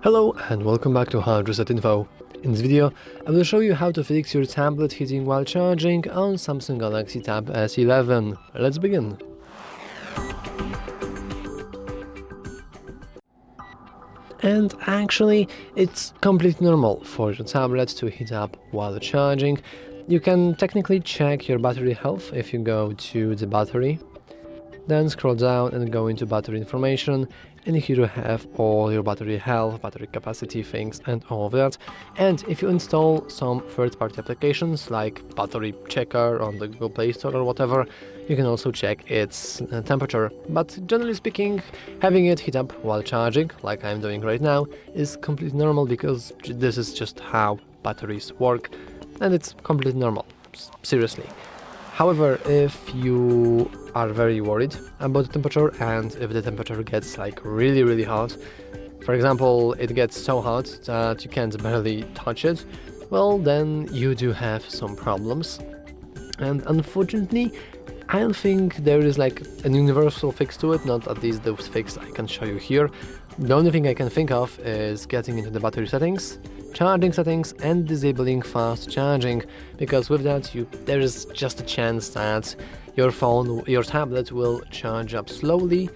Hello and welcome back to HardReset.Info. In this video, I will show you how to fix your tablet heating while charging on Samsung Galaxy Tab S11. Let's begin. And actually, it's completely normal for your tablet to heat up while charging. You can technically check your battery health if you go to the battery, then scroll down and go into battery information, and here you have all your battery health, battery capacity things and all of that. And if you install some third-party applications like battery checker on the Google Play Store or whatever, you can also check its temperature. But generally speaking, having it heat up while charging, like I'm doing right now, is completely normal because this is just how batteries work, and it's completely normal, seriously. However, if you are very worried about the temperature and if the temperature gets like really hot, for example, it gets so hot that you can't barely touch it, well, then you do have some problems. And unfortunately, I don't think there is like an universal fix to it, not at least the fix I can show you here. The only thing I can think of is getting into the battery settings, charging settings and disabling fast charging, because with that there is just a chance that your tablet will charge up slowly,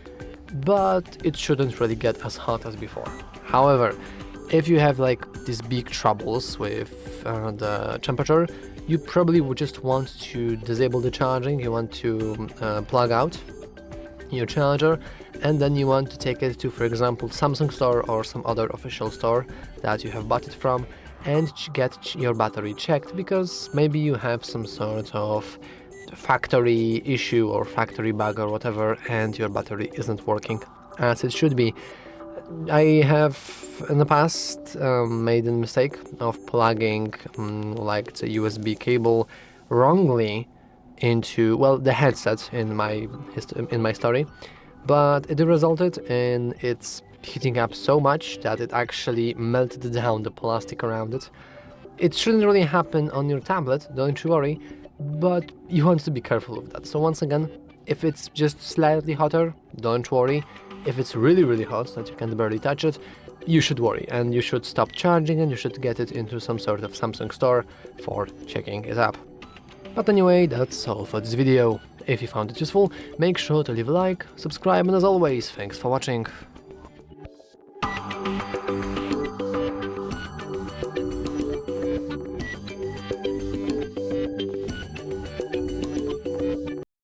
but it shouldn't really get as hot as before. However, if you have like these big troubles with the temperature, you probably would just want to disable the charging. You want to plug out your charger, and then you want to take it to, for example, Samsung store or some other official store that you have bought it from, and get your battery checked, because maybe you have some sort of factory issue or factory bug or whatever, and your battery isn't working as it should be. I have in the past made a mistake of plugging like the USB cable wrongly into, well, the headset in my story, but it resulted in its heating up so much that it actually melted down the plastic around it. It shouldn't really happen on your tablet, don't you worry, but you want to be careful with that. So once again, if it's just slightly hotter, don't worry. If it's really hot that you can barely touch it, you should worry, and you should stop charging and you should get it into some sort of Samsung store for checking it up. But anyway, that's all for this video. If you found it useful, make sure to leave a like, subscribe, and as always, thanks for watching.